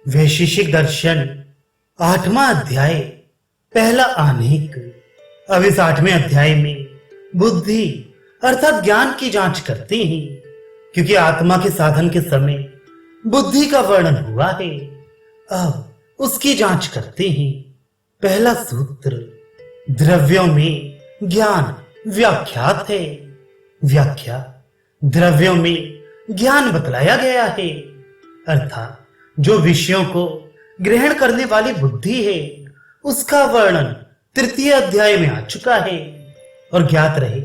वैशेषिक दर्शन 8वां अध्याय, पहला आनेक। अब इस 8वें अध्याय में बुद्धि अर्थात ज्ञान की जांच करते हैं, क्योंकि आत्मा के साधन के समय बुद्धि का वर्णन हुआ है। अब उसकी जांच करते हैं। पहला सूत्र, द्रव्यों में ज्ञान व्याख्यात है। व्याख्या, द्रव्यों में ज्ञान बतलाया गया है, अर्थात जो विषयों को ग्रहण करने वाली बुद्धि है उसका वर्णन तृतीय अध्याय में आ चुका है। और ज्ञात रहे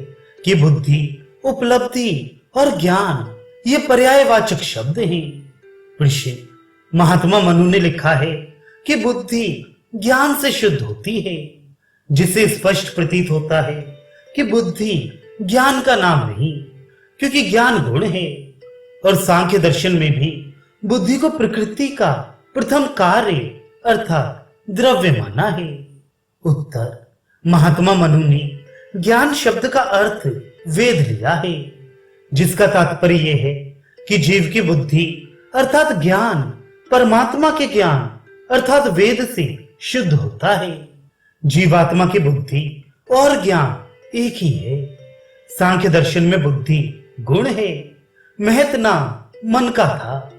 कि बुद्धि, उपलब्धि और ज्ञान ये पर्यायवाचक शब्द हैं। ऋषि महात्मा मनु ने लिखा है कि बुद्धि ज्ञान से शुद्ध होती है, जिससे स्पष्ट प्रतीत होता है कि बुद्धि ज्ञान का नाम नहीं, क्योंकि ज्ञान गुण है। और सांख्य दर्शन में भी बुद्धि को प्रकृति का प्रथम कार्य अर्थात द्रव्य माना है। उत्तर, महात्मा मनु ने ज्ञान शब्द का अर्थ वेद लिया है, जिसका तात्पर्य यह है कि जीव की बुद्धि अर्थात ज्ञान परमात्मा के ज्ञान अर्थात वेद से शुद्ध होता है। जीवात्मा की बुद्धि और ज्ञान एक ही है। सांख्य दर्शन में बुद्धि गुण है। महत नाम मन का था,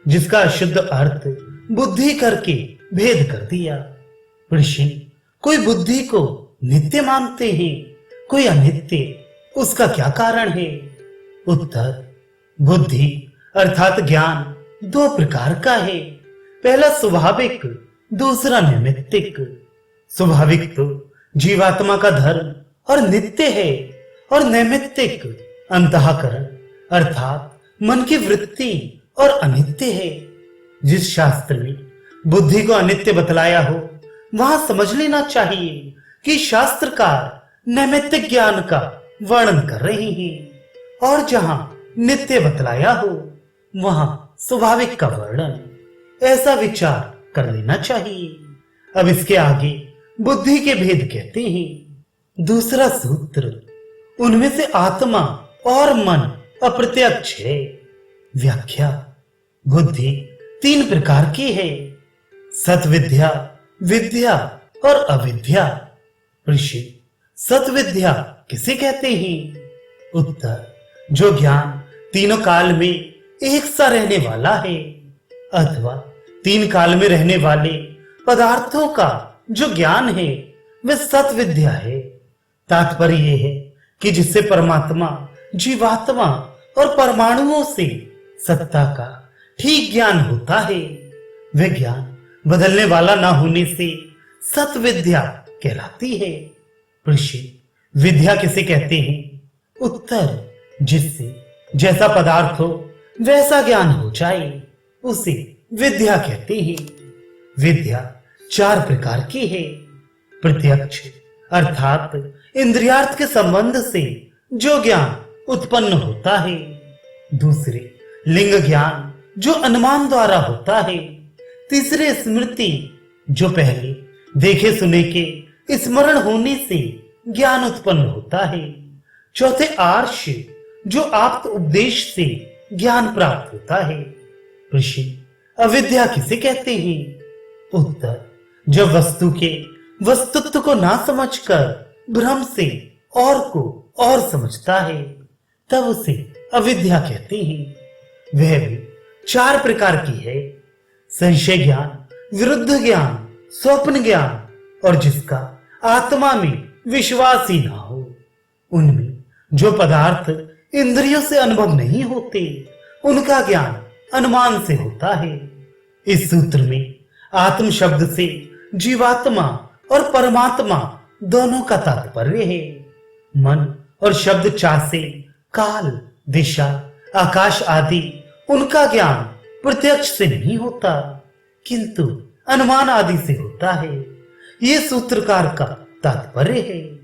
जिसका शुद्ध अर्थ बुद्धि करके भेद कर दिया। ऋषि कोई बुद्धि को नित्य मानते हैं, कोई अनित्य, उसका क्या कारण है? उत्तर, बुद्धि अर्थात ज्ञान दो प्रकार का है। पहला स्वाभाविक, दूसरा नैमित्तिक। स्वाभाविक तो जीवात्मा का धर्म और नित्य है, और नैमित्तिक अंतःकरण अर्थात मन की वृत्ति और अनित्य है। जिस शास्त्र में बुद्धि को अनित्य बतलाया हो, वहां समझ लेना चाहिए कि शास्त्रकार नैमित्तिक ज्ञान का वर्णन कर रहे हैं, और जहां नित्य बतलाया हो वहां स्वाभाविक का वर्णन। ऐसा विचार कर लेना चाहिए। अब इसके आगे बुद्धि के भेद कहते हैं। दूसरा सूत्र, उनमें से आत्मा और मन अप्रत्यक्ष है। व्याख्या, बुद्धि तीन प्रकार की है, सत्विद्या, विद्या और अविद्या। ऋषि सत्विद्या किसे कहते हैं? उत्तर, जो ज्ञान तीनों काल में एक सा रहने वाला है, अथवा तीन काल में रहने वाले पदार्थों का जो ज्ञान है वह सत्विद्या है। तात्पर्य यह है कि जिससे परमात्मा, जीवात्मा और परमाणुओं से सत्ता का ठीक ज्ञान होता है, वह ज्ञान बदलने वाला ना होने से सत्विद्या कहलाती है। ऋषि विद्या किसे कहते हैं? उत्तर, जिससे जैसा पदार्थ हो वैसा ज्ञान हो जाए उसे विद्या कहते हैं। विद्या चार प्रकार की है। प्रत्यक्ष अर्थात इंद्रियार्थ के संबंध से जो ज्ञान उत्पन्न होता है। दूसरे, लिंग ज्ञान जो अनुमान द्वारा होता है। तीसरे, स्मृति जो पहले देखे सुने के स्मरण होने से ज्ञान उत्पन्न होता है। चौथे, आर्ष जो आप्त उपदेश से ज्ञान प्राप्त होता है। ऋषि अविद्या किसे कहते हैं? उत्तर, जब वस्तु के वस्तुत्व को ना समझकर भ्रम से और को और समझता है, तब उसे अविद्या कहते हैं। वह भी चार प्रकार की है, संशय ज्ञान, विरुद्ध ज्ञान, स्वप्न ज्ञान और जिसका आत्मा में विश्वास ही ना हो। उनमें जो पदार्थ इंद्रियों से अनुभव नहीं होते उनका ज्ञान अनुमान से होता है। इस सूत्र में आत्म शब्द से जीवात्मा और परमात्मा दोनों का तात्पर्य है। मन और शब्द चा से काल, दिशा, आकाश आदि उनका ज्ञान प्रत्यक्ष से नहीं होता, किंतु अनुमान आदि से होता है। ये सूत्रकार का तात्पर्य है।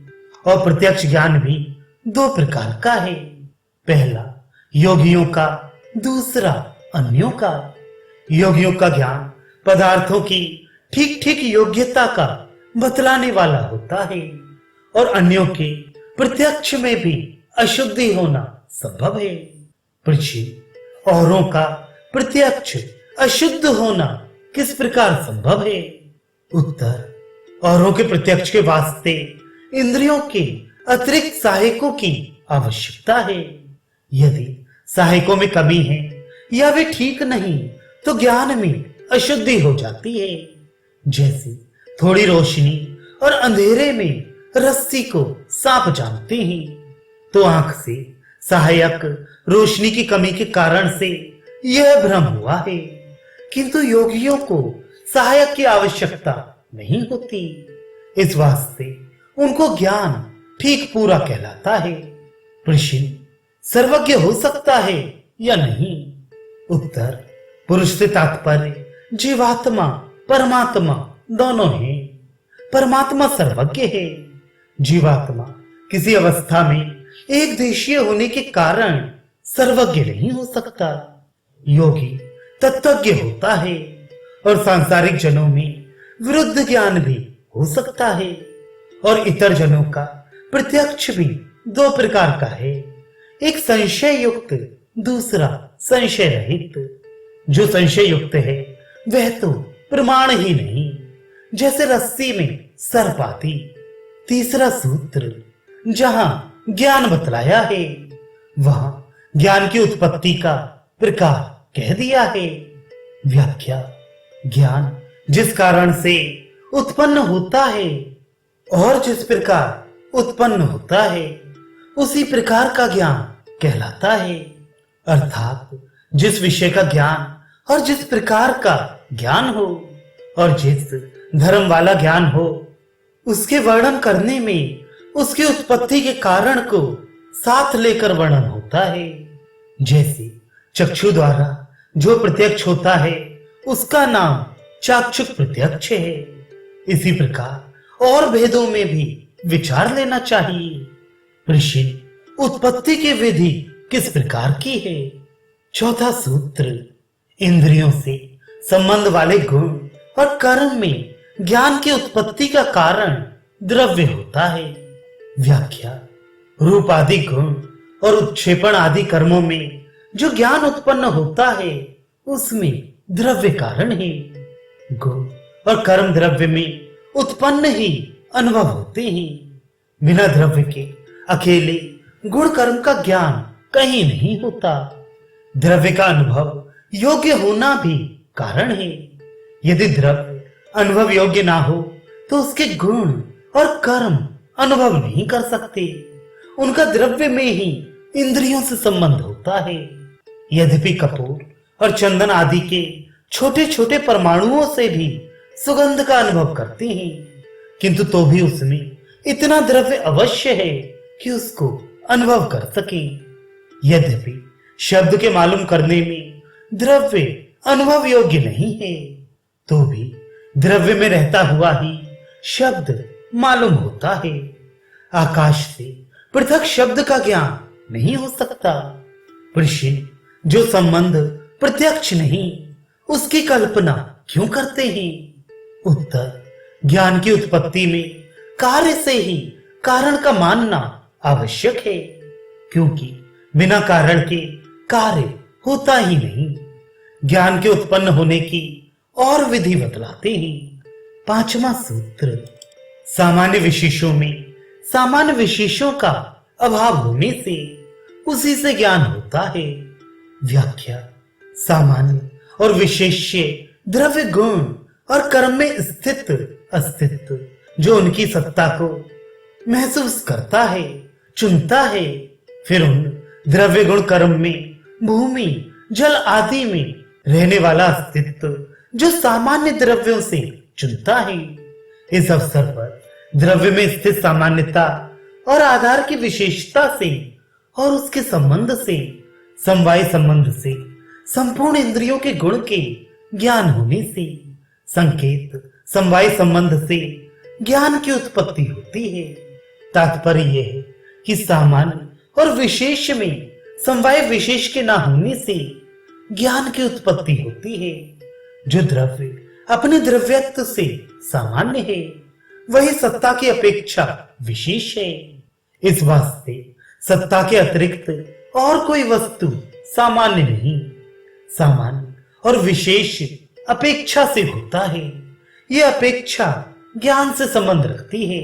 और प्रत्यक्ष ज्ञान भी दो प्रकार का है। पहला योगियों का, दूसरा अन्यों का। योगियों का ज्ञान पदार्थों की ठीक ठीक योग्यता का बतलाने वाला होता है, और अन्यों के प्रत्यक्ष में भी अशुद्धि होना संभव है। औरों का प्रत्यक्ष अशुद्ध होना किस प्रकार संभव है? उत्तर, औरों के प्रत्यक्ष के वास्ते इंद्रियों के अतिरिक्त सहायकों की आवश्यकता है। यदि सहायकों में कमी है या वे ठीक नहीं तो ज्ञान में अशुद्धि हो जाती है। जैसे थोड़ी रोशनी और अंधेरे में रस्सी को सांप जानते हैं, तो आंख से सहायक रोशनी की कमी के कारण से यह भ्रम हुआ है, किंतु योगियों को सहायक की आवश्यकता नहीं होती। इस वास्ते उनको ज्ञान ठीक पूरा कहलाता है। प्रश्न, सर्वज्ञ हो सकता है या नहीं? उत्तर, पुरुष से तात्पर्य जीवात्मा परमात्मा दोनों हैं। परमात्मा सर्वज्ञ है। जीवात्मा किसी अवस्था में एक देशीय होने के कारण सर्वज्ञ नहीं हो सकता। योगी तत्वज्ञ होता है और सांसारिक जनों में विरुद्ध ज्ञान भी हो सकता है। और इतर जनों का प्रत्यक्ष भी दो प्रकार का है, एक संशय युक्त, दूसरा संशय रहित। जो संशय युक्त है वह तो प्रमाण ही नहीं, जैसे रस्सी में सर्प आदि। तीसरा सूत्र जहां ज्ञान बतलाया है वहां ज्ञान की उत्पत्ति का प्रकार कह दिया है। व्याख्या, ज्ञान जिस कारण से उत्पन्न होता है और जिस प्रकार उत्पन्न होता है उसी प्रकार का ज्ञान कहलाता है। अर्थात जिस विषय का ज्ञान और जिस प्रकार का ज्ञान हो और जिस धर्म वाला ज्ञान हो, उसके वर्णन करने में उसकी उत्पत्ति के कारण को साथ लेकर वर्णन होता है। जैसे चक्षु द्वारा जो प्रत्यक्ष होता है उसका नाम चाक्षुष प्रत्यक्ष है। इसी प्रकार और भेदों में भी विचार लेना चाहिए। प्रश्न, उत्पत्ति की विधि किस प्रकार की है? चौथा सूत्र, इंद्रियों से संबंध वाले गुण और कर्म में ज्ञान की उत्पत्ति का कारण द्रव्य होता है। व्याख्या, रूप आदि गुण और उत्क्षेपण आदि कर्मों में जो ज्ञान उत्पन्न होता है उसमें द्रव्य कारण है। गुण और कर्म द्रव्य में उत्पन्न ही अनुभव होते हैं। बिना द्रव्य के अकेले गुण कर्म का ज्ञान कहीं नहीं होता। द्रव्य का अनुभव योग्य होना भी कारण है। यदि द्रव्य अनुभव योग्य ना हो तो उसके गुण और कर्म अनुभव नहीं कर सकते। उनका द्रव्य में ही इंद्रियों से संबंध होता है। यद्यपि कपूर और चंदन आदि के छोटे छोटे परमाणुओं से भी सुगंध का अनुभव करते हैं, किंतु तो भी उसमें इतना द्रव्य अवश्य है कि उसको अनुभव कर सके। यद्यपि शब्द के मालूम करने में द्रव्य अनुभव योग्य नहीं है, तो भी द्रव्य में रहता हुआ ही शब्द मालूम होता है। आकाश से पृथक शब्द का ज्ञान नहीं हो सकता। प्रश्न, जो संबंध प्रत्यक्ष नहीं उसकी कल्पना क्यों करते हैं? उत्तर, ज्ञान की उत्पत्ति में कार्य से ही कारण का मानना आवश्यक है, क्योंकि बिना कारण के कार्य होता ही नहीं। ज्ञान के उत्पन्न होने की और विधि बतलाते हैं। पांचवा सूत्र, सामान्य विशेषों में सामान्य विशेषों का अभाव होने से उसी से ज्ञान होता है। व्याख्या, सामान्य और विशेष्य द्रव्य गुण और कर्म में स्थित अस्तित्व जो उनकी सत्ता को महसूस करता है, चुनता है, फिर उन द्रव्य गुण कर्म में भूमि जल आदि में रहने वाला अस्तित्व जो सामान्य द्रव्यों से चुनता है। इस अवसर पर द्रव्य में स्थित सामान्यता और आधार की विशेषता से और उसके संबंध से, समवाय संबंध से, संपूर्ण इंद्रियों के गुण के ज्ञान होने से, संकेत समवाय संबंध से ज्ञान की उत्पत्ति होती है। तात्पर्य यह है कि सामान्य और विशेष में समवाय विशेष के ना होने से ज्ञान की उत्पत्ति होती है। जो द्रव्य अपने द्रव्यत्व से सामान्य है वही सत्ता की अपेक्षा विशेष है। इस वास्ते सत्ता के अतिरिक्त और कोई वस्तु सामान्य नहीं। सामान्य और विशेष अपेक्षा से होता है। यह अपेक्षा ज्ञान से संबंध रखती है।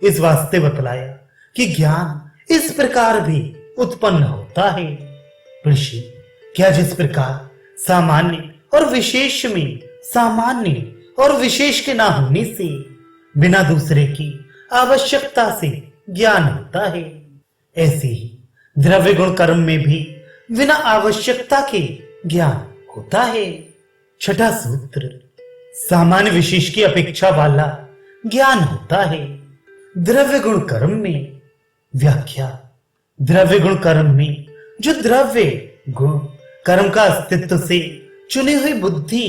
इस वास्ते बतलाया कि ज्ञान इस प्रकार भी उत्पन्न होता है। ऋषि, क्या जिस प्रकार सामान्य और विशेष में सामान्य और विशेष के ना होने से बिना दूसरे की आवश्यकता से ज्ञान होता है, ऐसे ही द्रव्य गुण कर्म में भी बिना आवश्यकता के ज्ञान होता है। छठा सूत्र, सामान्य विशेष की अपेक्षा वाला ज्ञान होता है। द्रव्य गुण कर्म में व्याख्या, द्रव्य गुण कर्म में जो द्रव्य गुण कर्म का अस्तित्व से चुनी हुई बुद्धि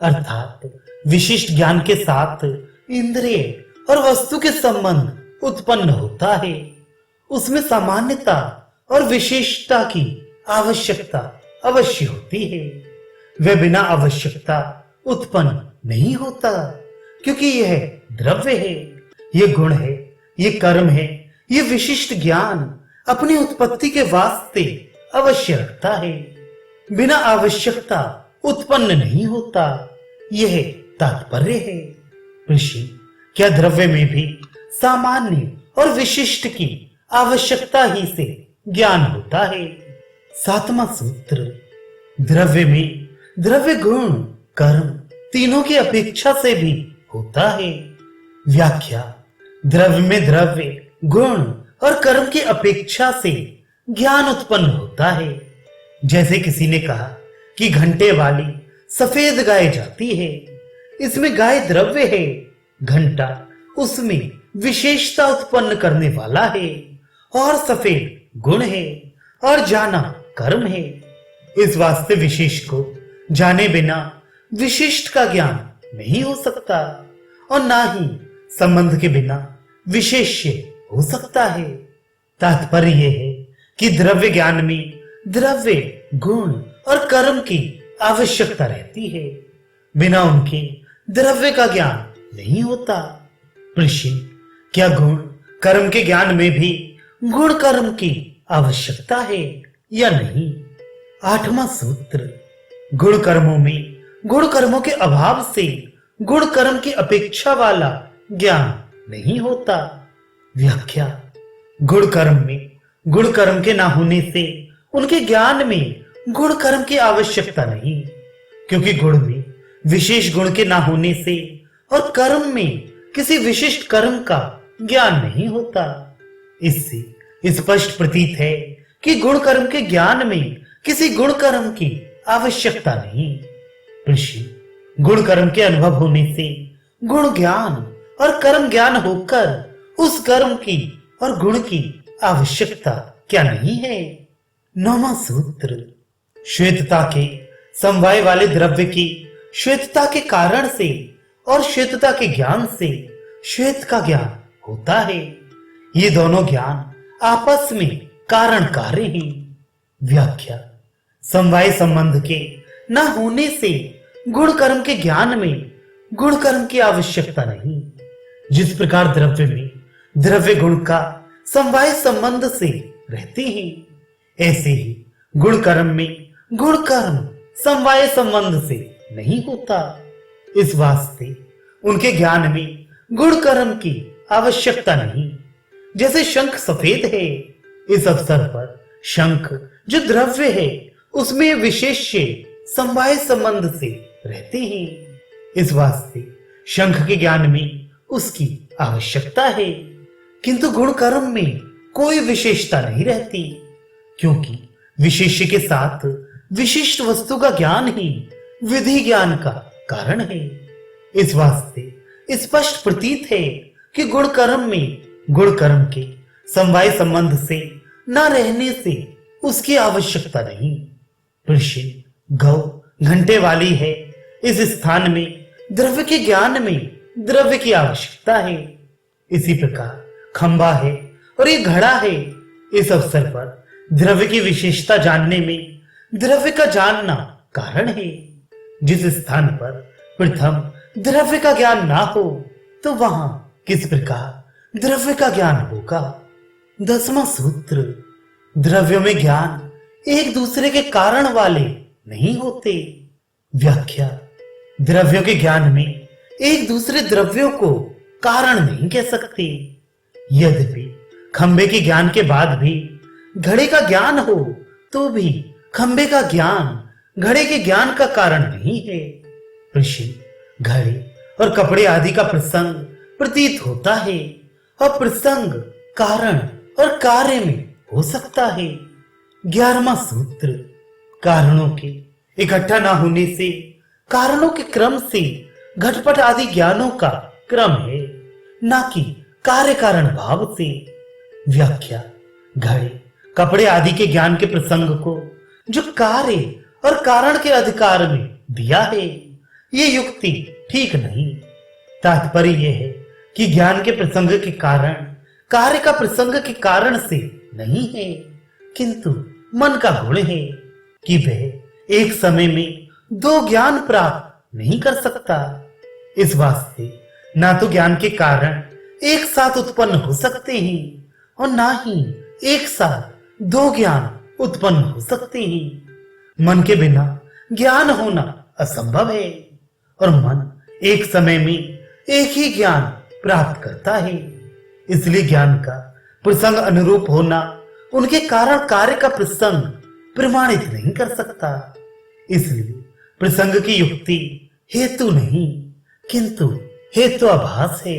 अर्थात विशिष्ट ज्ञान के साथ इंद्रिय और वस्तु के संबंध उत्पन्न होता है, उसमें सामान्यता और विशेषता की आवश्यकता अवश्य होती है। वह बिना आवश्यकता उत्पन्न नहीं होता, क्योंकि यह द्रव्य है, यह गुण है, यह कर्म है, यह विशिष्ट ज्ञान अपनी उत्पत्ति के वास्ते अवश्य रखता है, बिना आवश्यकता उत्पन्न नहीं होता। यह तात्पर्य है। ऋषि, क्या द्रव्य में भी सामान्य और विशिष्ट की आवश्यकता ही से ज्ञान होता है। सातवां सूत्र, द्रव्य में द्रव्य गुण कर्म तीनों की अपेक्षा से भी होता है। व्याख्या, द्रव्य में द्रव्य गुण और कर्म की अपेक्षा से ज्ञान उत्पन्न होता है। जैसे किसी ने कहा कि घंटे वाली सफेद गाय जाती है, इसमें गाय द्रव्य है, घंटा उसमें विशेषता उत्पन्न करने वाला है, और सफेद गुण है और जाना कर्म है। इस वास्ते विशेष को जाने बिना विशिष्ट का ज्ञान नहीं हो सकता, और ना ही संबंध के बिना विशेष्य हो सकता है। तात्पर्य यह है कि द्रव्य ज्ञान में द्रव्य गुण और कर्म की आवश्यकता रहती है, बिना उनके द्रव्य का ज्ञान नहीं होता। ऋषि, क्या गुण कर्म के ज्ञान में भी गुण कर्म की आवश्यकता है या नहीं। आठवां सूत्र, गुण कर्मों में गुण कर्मों के अभाव से गुण कर्म की अपेक्षा वाला ज्ञान नहीं होता। व्याख्या, गुण कर्म में गुण कर्म के ना होने से उनके ज्ञान में गुण कर्म की आवश्यकता नहीं, क्योंकि गुण में विशेष गुण के ना होने से और कर्म में किसी विशिष्ट कर्म का ज्ञान नहीं होता। इससे स्पष्ट प्रतीत है कि गुण कर्म के ज्ञान में किसी गुण कर्म की आवश्यकता नहीं। ऋषि, गुण कर्म के अनुभव होने से गुण ज्ञान और कर्म ज्ञान होकर उस कर्म की और गुण की आवश्यकता क्या नहीं है। नौवां सूत्र, श्वेतता के समवाय वाले द्रव्य की श्वेतता के कारण से और श्वेतता के ज्ञान से श्वेत का ज्ञान होता है। ये दोनों ज्ञान आपस में कारण कार्य हैं। व्याख्या, समवाय संबंध के न होने से गुण कर्म के ज्ञान में गुण कर्म की आवश्यकता नहीं। जिस प्रकार द्रव्य में द्रव्य गुण का समवाय संबंध से रहते हैं, ऐसे ही गुण कर्म में गुण कर्म समवाय संबंध से नहीं होता। इस वास्ते उनके ज्ञान में गुण कर्म की आवश्यकता नहीं। जैसे शंख सफेद है, इस अवसर पर शंख जो द्रव्य है उसमें विशेष्य समवाय संबंध से रहते हैं। इस वास्ते शंख के ज्ञान में उसकी आवश्यकता है, किंतु गुण कर्म में कोई विशेषता नहीं रहती, क्योंकि विशेष्य के साथ विशिष्ट वस्तु का ज्ञान ही विधि ज्ञान का कारण है। इस वास्ते स्पष्ट प्रतीत है कि गुण कर्म में गुण कर्म के समवाय संबंध से न रहने से उसकी आवश्यकता नहीं। ऋषि, गौ घंटे वाली है, इस स्थान में द्रव्य के ज्ञान में द्रव्य की आवश्यकता है। इसी प्रकार खंबा है और ये घड़ा है, इस अवसर पर द्रव्य की विशेषता जानने में द्रव्य का जानना कारण है। जिस स्थान पर प्रथम द्रव्य का ज्ञान ना हो तो वहां किस प्रकार द्रव्य का ज्ञान होगा। 10वां सूत्र, द्रव्यों में ज्ञान एक दूसरे के कारण वाले नहीं होते। व्याख्या, द्रव्यों के ज्ञान में एक दूसरे द्रव्यों को कारण नहीं कह सकते। यद्यपि खंबे के ज्ञान के बाद भी घड़े का ज्ञान हो तो भी खंबे का ज्ञान घड़े के ज्ञान का कारण नहीं है। ऋषि घड़े और कपड़े आदि का प्रसंग प्रतीत होता है और प्रसंग कारण और कार्य में हो सकता है। 11वां सूत्र, कारणों के इकट्ठा ना होने से कारणों के क्रम से घटपट आदि ज्ञानों का क्रम है, ना कि कार्य कारण भाव से। व्याख्या, घड़े कपड़े आदि के ज्ञान के प्रसंग को जो कार्य और कारण के अधिकार में दिया है, ये युक्ति ठीक नहीं। तात्पर्य यह है कि ज्ञान के प्रसंग के कारण कार्य का प्रसंग के कारण से नहीं है, किंतु मन का गुण है कि वह एक समय में दो ज्ञान प्राप्त नहीं कर सकता। इस वास्ते ना तो ज्ञान के कारण एक साथ उत्पन्न हो सकते हैं और ना ही एक साथ दो ज्ञान उत्पन्न हो सकते हैं। मन के बिना ज्ञान होना असंभव है और मन एक समय में एक ही ज्ञान प्राप्त करता है। इसलिए ज्ञान का प्रसंग अनुरूप होना उनके कारण कार्य का प्रसंग प्रमाणित नहीं कर सकता। इसलिए प्रसंग की युक्ति हेतु नहीं किंतु हेतु आभास है।